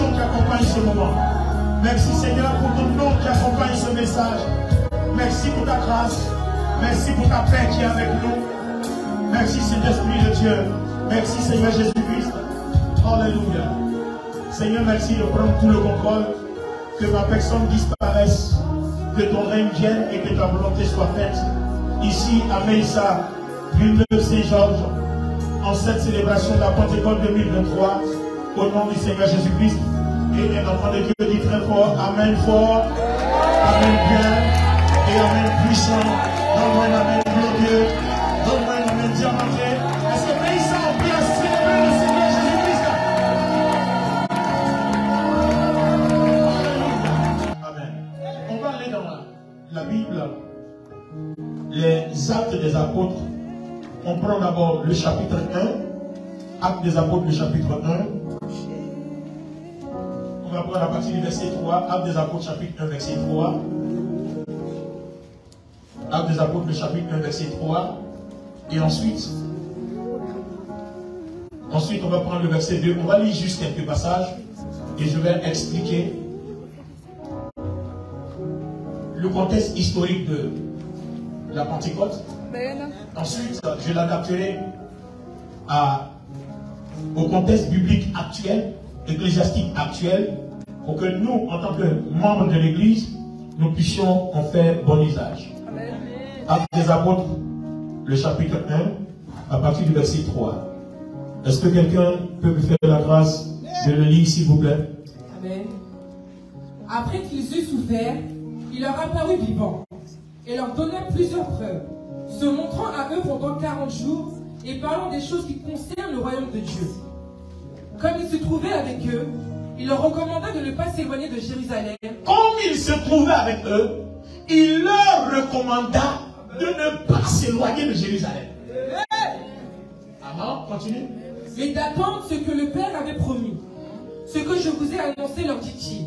bénédiction qui accompagne ce moment. Merci Seigneur pour ton nom qui accompagne ce message. Merci pour ta grâce. Merci pour ta paix qui est avec nous. Merci Saint-Esprit de Dieu. Merci Seigneur Jésus-Christ. Alléluia. Seigneur, merci de prendre tout le contrôle. Que ma personne disparaisse. Que ton règne vienne et que ta volonté soit faite. Ici à Meïssa, Villeneuve Saint-Georges, en cette célébration de la Pentecôte 2023, au nom du Seigneur Jésus-Christ. Et un enfant de Dieu dit très fort, Amen fort, Amen bien, et Amen puissant. Donne-moi un Amen glorieux, donne-moi un Amen diamanté. Est-ce que Meïssa en place célébrer le Seigneur Jésus-Christ? Alléluia. Amen. On va aller dans la Bible, les Actes des Apôtres. On prend d'abord le chapitre 1, Actes des Apôtres, le chapitre 1. On va prendre à partir du verset 3, Actes des Apôtres, chapitre 1, verset 3. Actes des Apôtres, le chapitre 1, verset 3. Et ensuite, on va prendre le verset 2. On va lire juste quelques passages et je vais expliquer le contexte historique de la Pentecôte. Ensuite, je l'adapterai au contexte biblique actuel, ecclésiastique actuel, pour que nous, en tant que membres de l'Église, nous puissions en faire bon usage. Actes des Apôtres, le chapitre 1, à partir du verset 3. Est-ce que quelqu'un peut me faire la grâce de le lire, s'il vous plaît? Amen. Après qu'ils eussent souffert, il leur apparut vivant et leur donna plusieurs preuves, se montrant à eux pendant 40 jours et parlant des choses qui concernent le royaume de Dieu. Comme il se trouvait avec eux, il leur recommanda de ne pas s'éloigner de Jérusalem. Comme il se trouvait avec eux, il leur recommanda de ne pas s'éloigner de Jérusalem. Amen. Continue. Mais d'attendre ce que le Père avait promis. Ce que je vous ai annoncé, leur dit-il.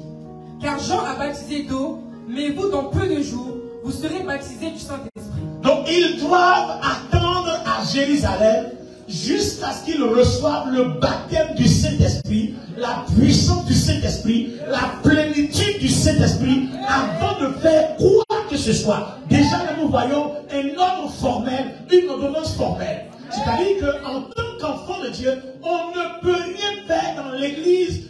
Car Jean a baptisé d'eau, mais vous, dans peu de jours, vous serez baptisés du Saint-Esprit. Donc, ils doivent attendre à Jérusalem jusqu'à ce qu'ils reçoivent le baptême du Saint-Esprit, la puissance du Saint-Esprit, la plénitude du Saint-Esprit, avant de faire quoi que ce soit. Déjà, là, nous voyons un ordre formel, une ordonnance formelle. C'est-à-dire qu'en tant qu'enfant de Dieu, on ne peut rien faire dans l'Église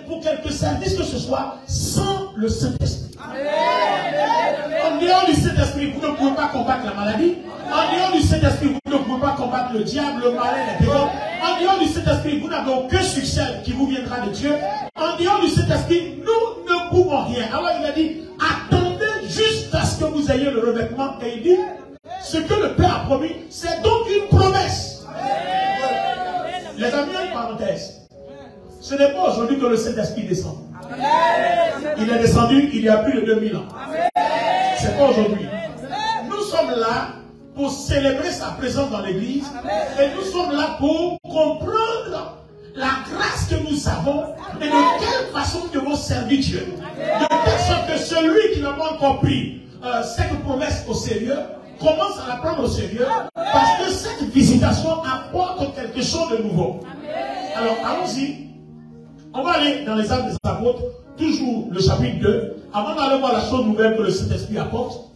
pour quelque service que ce soit sans le Saint-Esprit. En dehors du Saint-Esprit, vous ne pouvez pas combattre la maladie. En dehors du Saint-Esprit, vous ne pouvez pas combattre le diable, le malin, les démons. En dehors du Saint-Esprit, vous n'avez aucun succès qui vous viendra de Dieu. En dehors du Saint-Esprit, nous ne pouvons rien. Alors il a dit, attendez jusqu'à ce que vous ayez le revêtement. Et il dit, ce que le Père a promis, c'est donc une promesse. Les amis, une parenthèse. Ce n'est pas aujourd'hui que le Saint-Esprit descend. Il est descendu il y a plus de 2000 ans. C'est pas aujourd'hui. Nous sommes là pour célébrer sa présence dans l'église. Et nous sommes là pour comprendre la grâce que nous avons et de quelle façon nous devons servir Dieu. De telle sorte que celui qui n'a pas encore pris cette promesse au sérieux commence à la prendre au sérieux parce que cette visitation apporte quelque chose de nouveau. Alors allons-y. On va aller dans les Actes des Apôtres, toujours le chapitre 2, avant d'aller voir la chose nouvelle que le Saint-Esprit apporte.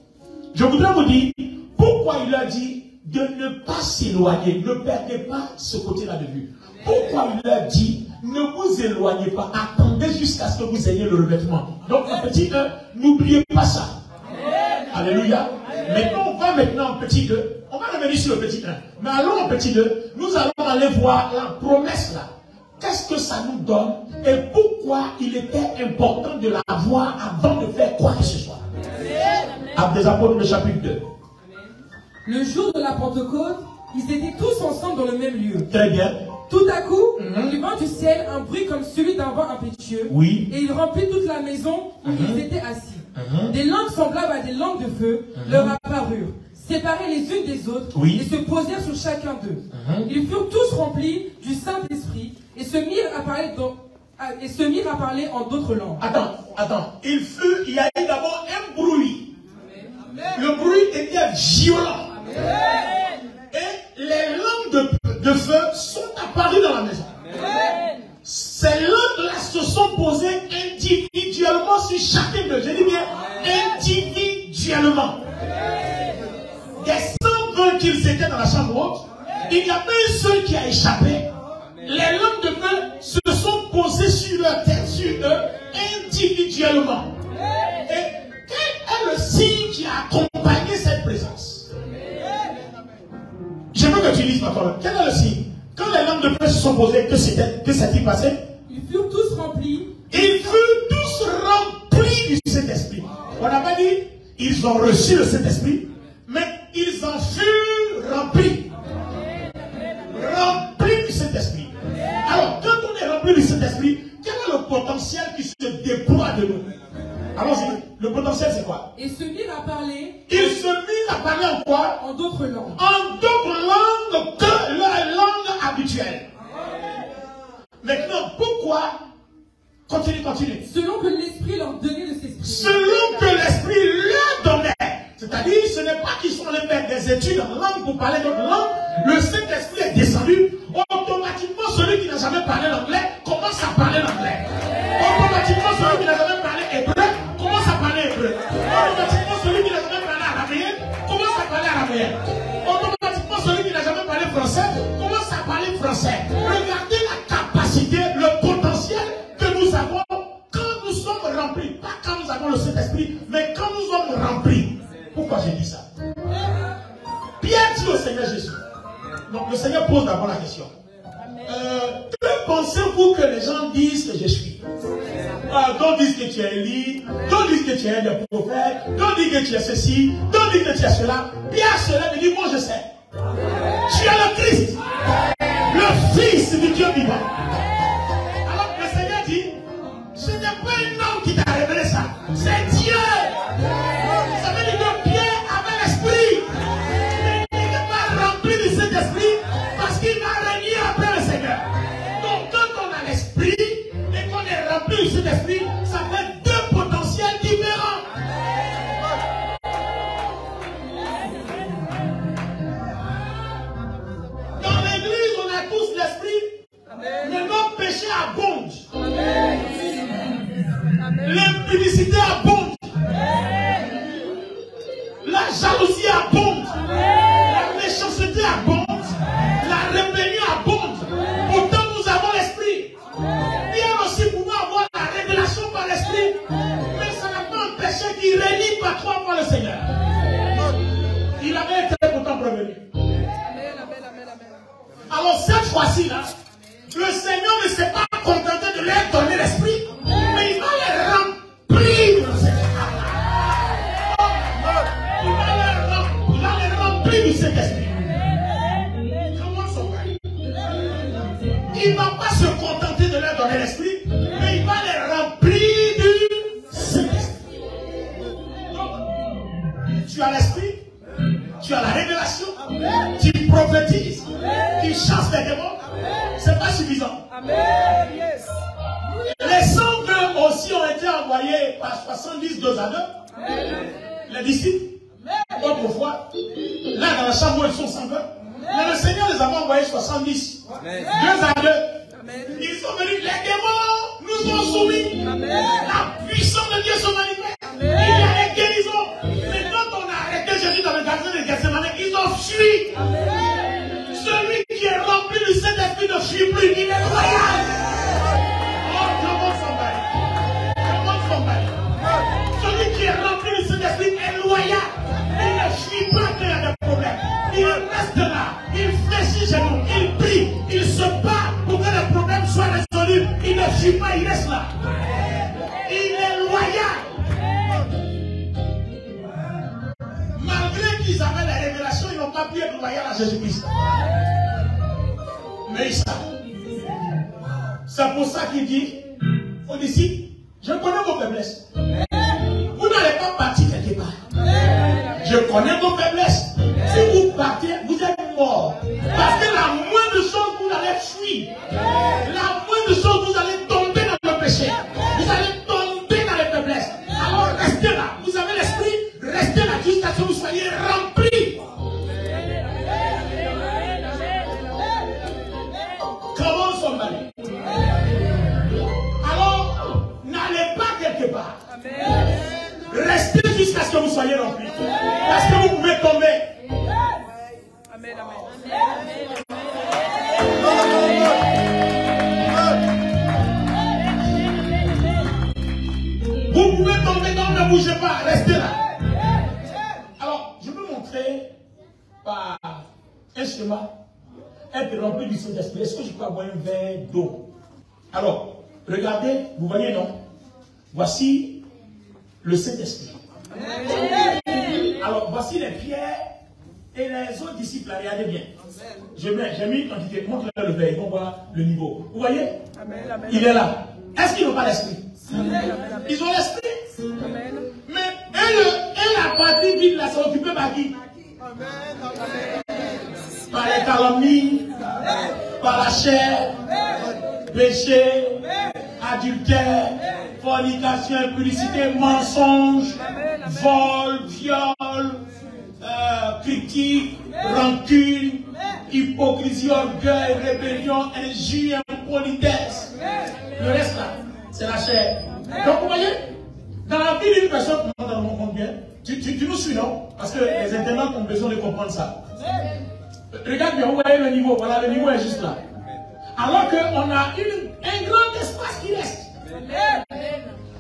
Je voudrais vous dire pourquoi il a dit de ne pas s'éloigner, ne perdez pas ce côté-là de vue. Pourquoi il a dit ne vous éloignez pas, attendez jusqu'à ce que vous ayez le revêtement. Donc en petit 1, n'oubliez pas ça. Alléluia. Maintenant, on va maintenant en petit 2. On va revenir sur le petit 1. Mais allons en petit 2. Nous allons aller voir la promesse là. Qu'est-ce que ça nous donne et pourquoi il était important de la voir avant de faire quoi que ce soit. Actes des Apôtres, le chapitre 2. Le jour de la Pentecôte, ils étaient tous ensemble dans le même lieu. Très bien. Tout à coup, il vint du ciel un bruit comme celui d'un vent impétueux. Oui. Et il remplit toute la maison où ils étaient assis. Des langues semblables à des langues de feu leur apparurent, séparées les unes des autres, et se posèrent sur chacun d'eux. Ils furent tous remplis du Saint-Esprit et se mirent à parler en d'autres langues. Attends. Il y a eu d'abord un bruit. Le bruit était violent. Et les langues de feu sont apparues dans la maison. Ces langues-là se sont posées individuellement, je dis bien individuellement. Des 120 qu'ils étaient dans la chambre haute, il y a un seul qui a échappé. Les langues de feu se sont posées sur leur tête, sur eux, individuellement. Et quel est le signe qui a accompagné cette présence? Je veux que tu lises ma parole. Quel est le signe? Quand les langues de feu se sont posées, que s'est-il passé? Ils furent tous remplis. Ils furent tous remplis du Saint-Esprit. On n'a pas dit ils ont reçu le Saint-Esprit, mais ils en furent remplis. Remplis du Saint-Esprit. Alors, quand on est rempli du Saint-Esprit, quel est le potentiel qui se déploie de nous? Allons-y. Le potentiel, c'est quoi? Et se mirent à parler. Ils se mirent à parler en quoi? En d'autres langues. En d'autres langues que leur langue habituelle. Maintenant, pourquoi? Continue. Selon que l'Esprit leur donnait de s'exprimer. Selon que l'Esprit leur donnait. C'est-à-dire, ce n'est pas qu'ils sont allés faire des études en langue pour parler d'autres langues. Le Saint-Esprit est descendu. Automatiquement, celui qui n'a jamais parlé l'anglais commence à parler l'anglais. Automatiquement, celui qui n'a jamais parlé hébreu commence à parler hébreu. Automatiquement, celui qui n'a jamais parlé araméen commence à parler araméen. Automatiquement, celui qui n'a jamais parlé français commence à parler français. Regardez la capacité, le potentiel que nous avons quand nous sommes remplis. Pas quand nous avons le Saint-Esprit, mais quand nous sommes remplis. Pourquoi j'ai dit ça? Pierre dit au Seigneur Jésus. Donc le Seigneur pose d'abord la question. Que pensez-vous que les gens disent que je suis? D'autres disent que tu es Élie, d'autres disent que tu es un prophète, d'autres disent que tu es ceci, d'autres disent que tu es cela. Pierre se lève et dit, moi je sais. Tu es le Christ, le Fils du Dieu vivant. Alors le Seigneur dit, ce n'est pas un homme qui t'a révélé ça, c'est Dieu. Ça veut dire que Pierre avait l'esprit, mais il n'était pas rempli du Saint-Esprit parce qu'il n'a régné après le Seigneur. Donc quand on a l'esprit et qu'on est rempli du Saint-Esprit, ça fait deux potentiels différents. Dans l'église, on a tous l'esprit, mais nos péchés abondent. L'impudicité abonde. La jalousie abonde. La méchanceté abonde. La rébellion abonde. Pourtant, nous avons l'esprit. Bien aussi pouvons avoir la révélation par l'esprit, mais ça n'a pas empêché qu'il réunit pas trois fois le Seigneur. Il avait été pourtant prévenu. Alors cette fois-ci là, le Seigneur ne s'est pas contenté de leur donner l'esprit, mais il va les remplir du Saint-Esprit. Il va les remplir du Saint-Esprit. Comment ça va? Il ne va pas se contenter de leur donner l'esprit, mais il va les remplir du Saint-Esprit. Donc, tu as l'esprit, tu as la révélation, tu prophétises, tu chasses les démons. C'est pas suffisant. Les 102 aussi ont été envoyés par 70 2 à 2. Les disciples, autrefois, là dans la chambre où ils sont 120. Mais le Seigneur les a envoyés 70. 2 à 2. Ils sont venus, les démons nous ont soumis. La puissance de Dieu se manifeste. Il y a les guérisons. Mais quand on a arrêté Jésus dans le jardin de Gethsemane, ils ont fui. Celui qui est rempli du Saint-Esprit ne fuit plus, il est royal. Oh, comment somebody. Celui qui est rempli du Saint-Esprit est loyal. Il ne fuit pas quand il y a des problèmes. Il reste là, il fléchit chez nous, il prie, il se bat pour que les problèmes soient résolus. Il ne fuit pas, il reste là. Il est loyal. Malgré qu'ils avaient la révélation, ils n'ont pas pu être loyaux à Jésus-Christ. Mais ils savent. C'est pour ça qu'il dit aux disciples, je connais vos faiblesses. Vous n'allez pas partir quelque part. Je connais vos faiblesses. Si vous partez, vous êtes mort. Parce que la moindre chose, vous allez fuir. La moindre chose, vous allez tomber dans le péché. Vous allez tomber dans les faiblesses. Alors restez là. Vous avez l'esprit, restez là jusqu'à ce que vous soyez remplis. Comment sommes-vous? Alors, n'allez pas quelque part. Vous pouvez tomber dans, ne bougez pas, restez là. Alors, je veux montrer par un schéma être rempli du Saint-Esprit. Est-ce que je peux avoir un verre d'eau? Alors, regardez, vous voyez, non? Voici le Saint-Esprit. Alors, voici les pierres et les autres disciples. Regardez bien. J'ai mis une quantité. Montre-leur le verre, ils vont voir le niveau. Vous voyez? Il est là. Est-ce qu'ils n'ont pas l'esprit? Ils ont l'esprit. Mais et la partie vide là, c'est occupé par qui? Par les calomnies, par la chair, péché, adultère, fornication, impudicité, mensonge, vol, viol, critique, rancune, hypocrisie, orgueil, rébellion, injure, impolitesse. Le reste là, c'est la chair. Donc vous voyez, dans la vie d'une personne, dans mon monde bien, tu nous suis, non? Parce que les internautes ont besoin de comprendre ça. Regarde bien, vous voyez le niveau, voilà, le niveau est juste là. Alors qu'on a un grand espace qui reste.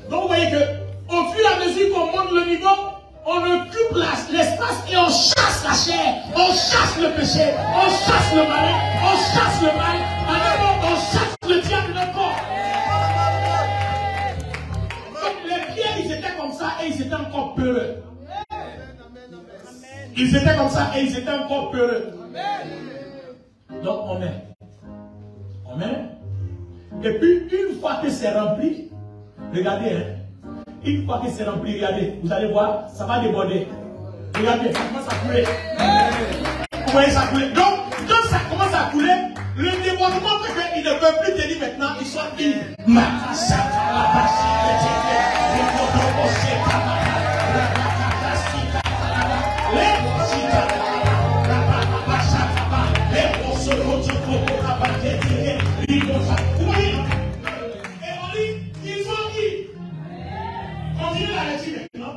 Donc vous voyez que au fur et à mesure qu'on monte le niveau, on occupe l'espace et on chasse la chair, on chasse le péché, on chasse le mal, on chasse le mal, on chasse le diable de notre corps. Donc les pierres, ils étaient comme ça et ils étaient encore peureux. Ils étaient comme ça et ils étaient encore peureux. Donc on met. Et puis une fois que c'est rempli, regardez, hein, une fois que c'est rempli, regardez, vous allez voir, ça va déborder. Regardez, ça commence à couler. Vous voyez ça couler. Donc, quand ça commence à couler, le débordement fait qu'ils ne peuvent plus tenir maintenant, ils sont libres. Vous voyez? Et on dit, ils ont dit. Continuez la lecture maintenant.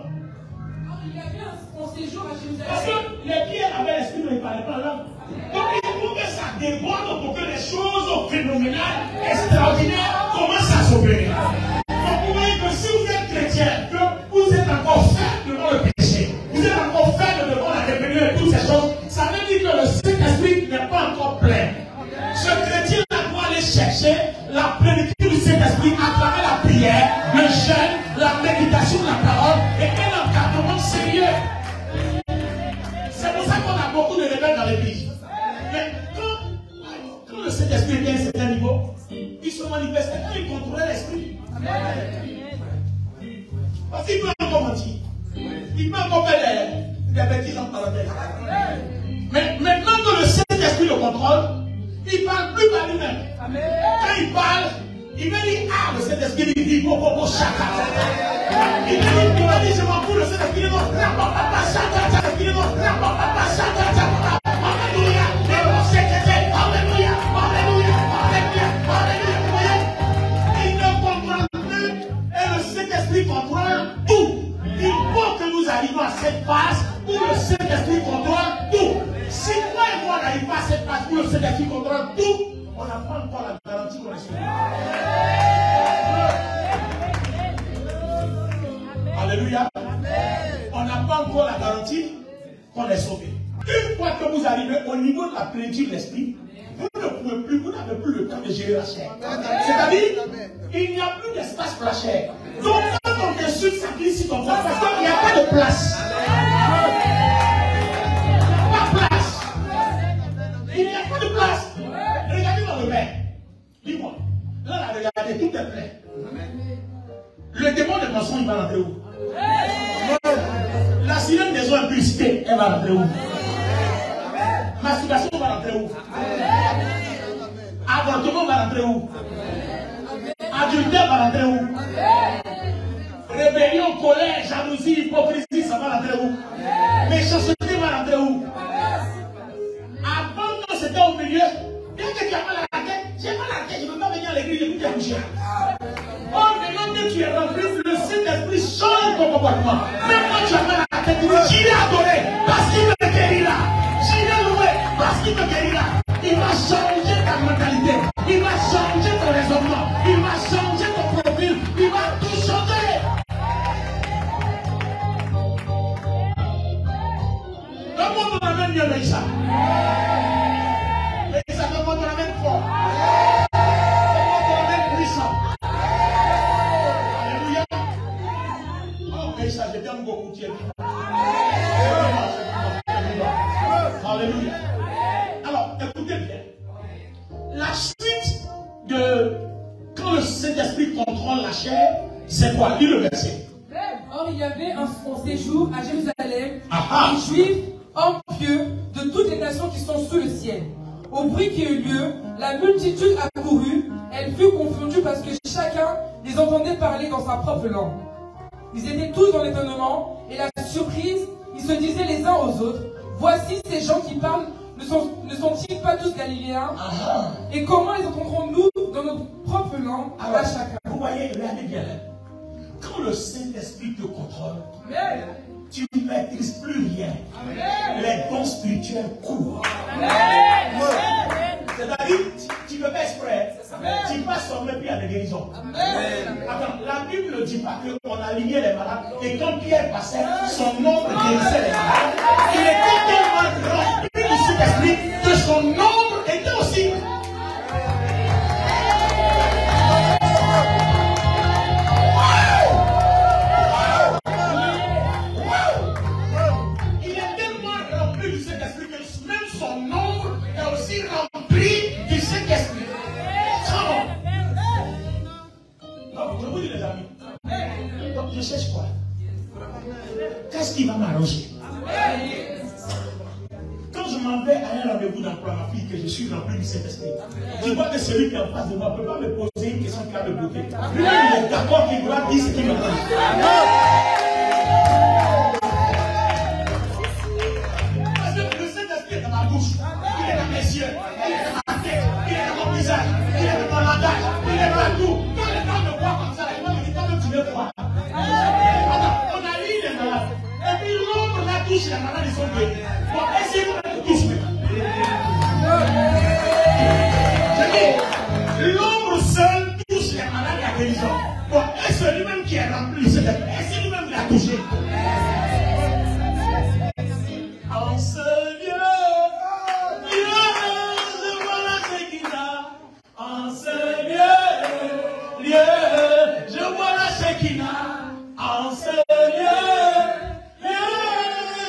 Il y avait un séjour à Jérusalem. Parce que les pierres avaient l'esprit, mais ils ne parlaient pas la langue. Donc il faut que ça déborde pour que les choses phénoménales, extraordinaires, commencent à s'opérer. Donc vous voyez que si vous êtes chrétien, que vous êtes encore faible devant le péché, vous êtes encore faible devant la rébellion et toutes ces choses, ça veut dire que le Saint-Esprit n'est pas encore plein. Ce chrétien-là doit aller chercher la plénitude du Saint-Esprit à travers la prière, le jeûne, la méditation de la parole et un encadrement sérieux. C'est pour ça qu'on a beaucoup de rebelles dans l'église. Mais quand le Saint-Esprit vient à un certain niveau, il se manifeste quand il contrôle l'esprit. Parce qu'il peut encore mentir. Il peut encore faire des bêtises en parenthèse. Mais maintenant que le Saint-Esprit le contrôle, il ne parle plus par lui-même. Quand il parle, il me dit, ah, le Saint-Esprit, il dit, popo, chaka. Il me dit, je m'en fous, le Saint-Esprit, il dit, papa, chaka, il dit, papa, chaka, alléluia, alléluia, alléluia, alléluia. Il ne comprend plus, et le Saint-Esprit contrôle tout. Il faut que nous arrivions à cette phase où le Saint-Esprit contrôle tout. Si toi et moi n'arrivons pas à cette phase où le Saint-Esprit contrôle tout, on n'a pas encore la garantie qu'on est sauvé. Alléluia. On n'a pas encore la garantie qu'on est sauvé. Une fois que vous arrivez au niveau de la plénitude de l'esprit, vous ne pouvez plus, vous n'avez plus le temps de gérer la chair. C'est-à-dire, il n'y a plus d'espace pour la chair. Donc, quand on insulte, ça glisse sur ton corps parce qu'il n'y a pas de place. Il n'y a pas de place. Regardez dans le verre. Dis-moi. Là, regardez, tout est plein. Le démon de mensonge, il va rentrer où? La sirène des eaux impulsité, elle va rentrer où? Masturbation va rentrer où? Avortement va rentrer où? Adultère va rentrer où? Rébellion, colère, jalousie, hypocrisie, ça va rentrer où? Méchanceté va rentrer où? Avant que c'était au milieu, dès que tu as mal à la tête, j'ai mal à la tête, je ne peux pas venir à l'église, je peux te coucher. Oh, maintenant que tu es rempli, le Saint-Esprit change ton comportement. Même quand tu as mal à la tête, tu dis, j'irai adorer, parce qu'il me guérit là. J'irai louer, la chair, c'est quoi? Lis le verset. Or, il y avait un séjour à Jérusalem, Aha. des Juifs, hommes pieux, de toutes les nations qui sont sous le ciel. Au bruit qui eut lieu, la multitude accourut, elle fut confondue parce que chacun les entendait parler dans sa propre langue. Ils étaient tous dans l'étonnement et la surprise, ils se disaient les uns aux autres, voici ces gens qui parlent, ne sont-ils pas tous galiléens? Aha. Et comment les entendrons-nous dans notre propre langue à chacun? Vous voyez, regardez bien là. Quand le Saint-Esprit te contrôle, Amen. tu ne maîtrises plus rien. Amen. Les dons spirituels courent. Amen. C'est-à-dire, tu ne fais pas exprès. Amen. Tu passes sur le pied à la guérison. Amen. Attends, la Bible ne dit pas qu'on alignait les malades. Et quand Pierre passait, son ombre guérissait les malades. Il était tellement rempli du Saint-Esprit que son ombre était aussi. Il est tellement rempli du Saint-Esprit que même son ombre est aussi rempli du Saint-Esprit. Donc, je vous dis les amis. Donc, je cherche quoi? Qu'est-ce qui va m'arranger? Quand je m'en vais à un rendez-vous d'emploi, ma fille, que je suis rempli du Saint-Esprit, tu vois que celui qui est en face de moi ne peut pas me poser une question qui va me bloquer. Lui, il est d'accord qu'il doit dire ce qu'il me dit. Parce que le Saint-Esprit est dans ma bouche, il est dans mes yeux, il est dans ma tête, il est dans mon visage, il est dans mon langage, il est partout. Quand les gens me voient comme ça, les gens me disent, comment tu me vois? Attends, on a lu les malades. Et puis l'ombre là touche les malades, ils sont guéris. Bon, essayez-vous de toucher. Je dis, l'ombre seule touche les malades à guérison. Bon, est-ce que lui-même qui est rempli, est-ce que lui-même l'a touché? En ce lieu, je vois la Shekinah. En ce lieu, je vois la Shekinah. En ce lieu,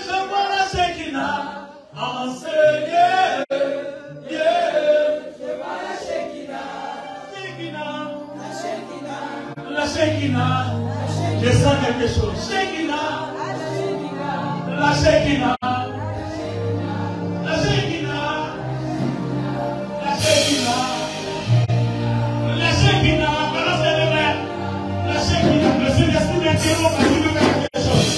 je vois la Shekinah. En ce lieu, je vois la Shekinah. La Shekinah. Je sens quelque chose. Shekinah. La Shekinah. La Shekinah. La Shekinah. La Shekinah. Balance les mains. La Shekinah. Le Saint-Esprit m'interrompt parce qu'il veut faire quelque chose.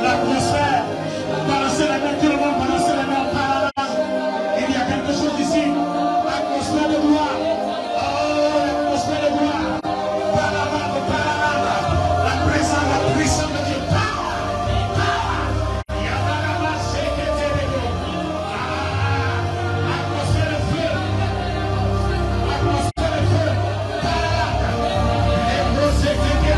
L'atmosphère, balancez les mains, tout le monde balancez les mains. Il y a quelque chose ici. L'atmosphère de gloire. Oh, l'atmosphère de gloire. La présence, la puissance de Dieu. L'atmosphère de feu. L'atmosphère de feu. Les procès de Dieu.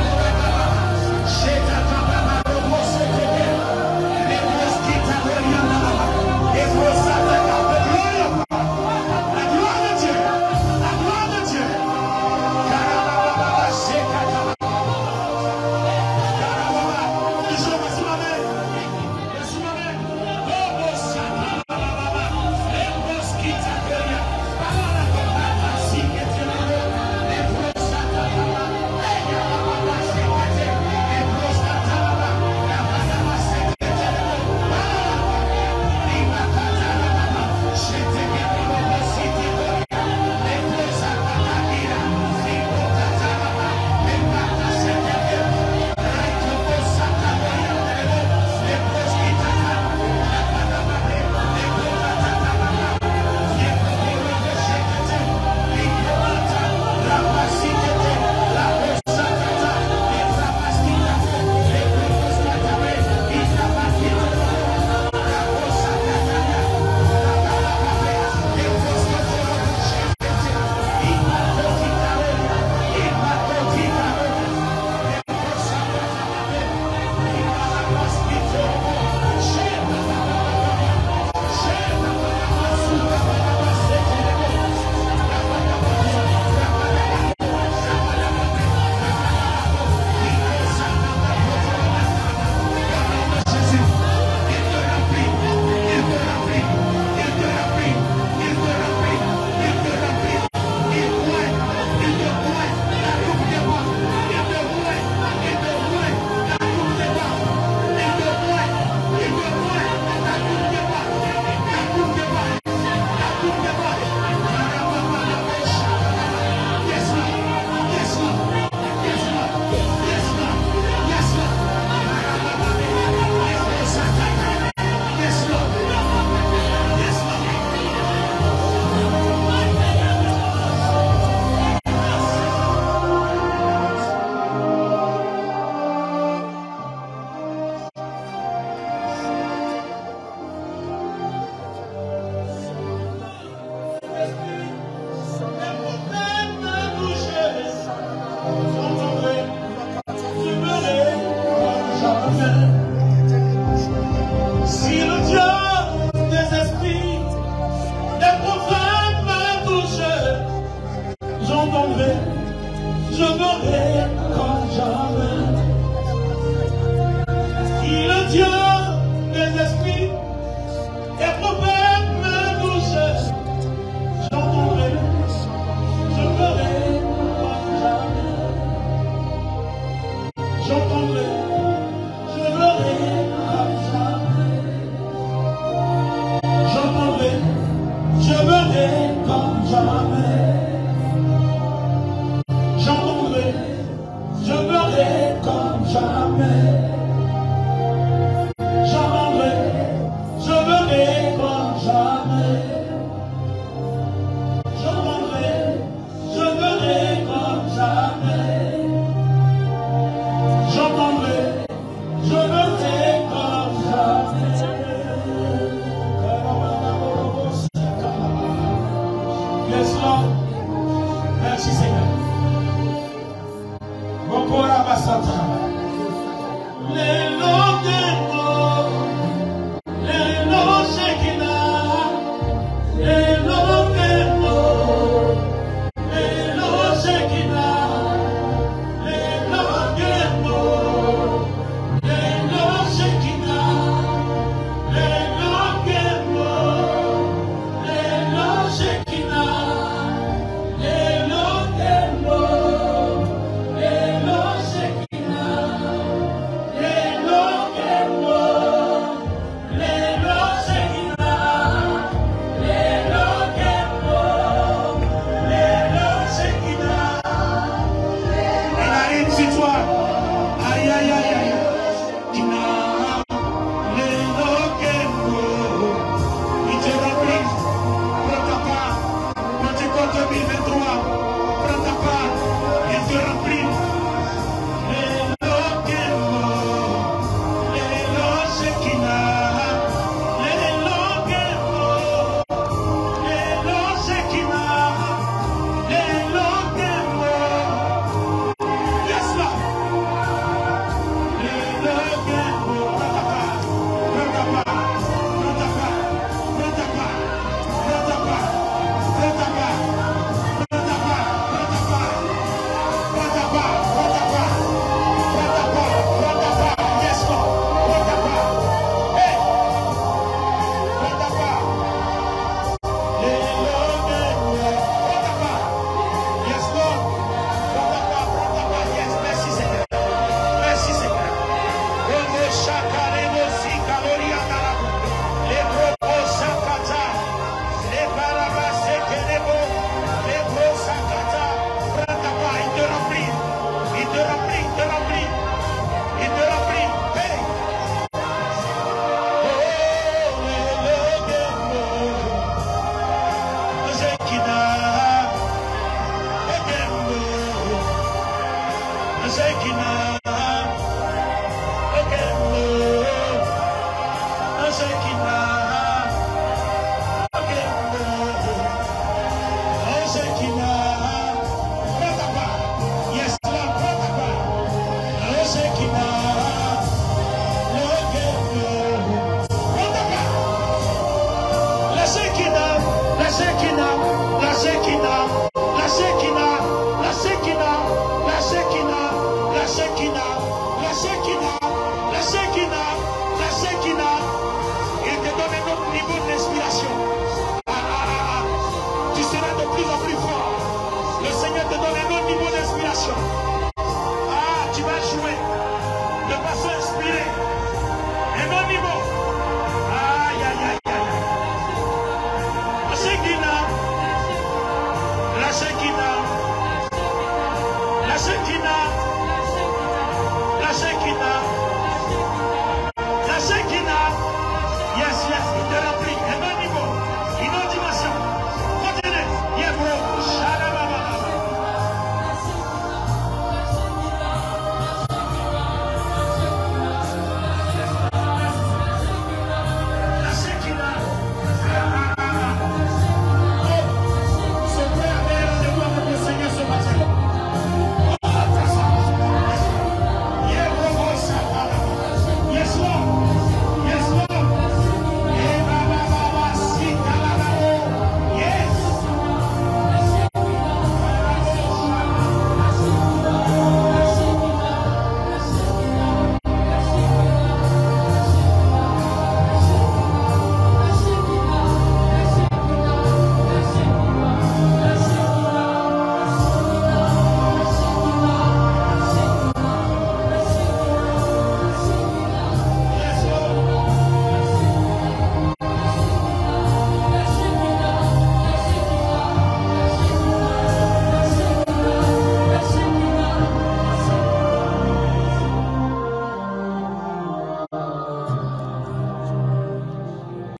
Yes, Lord,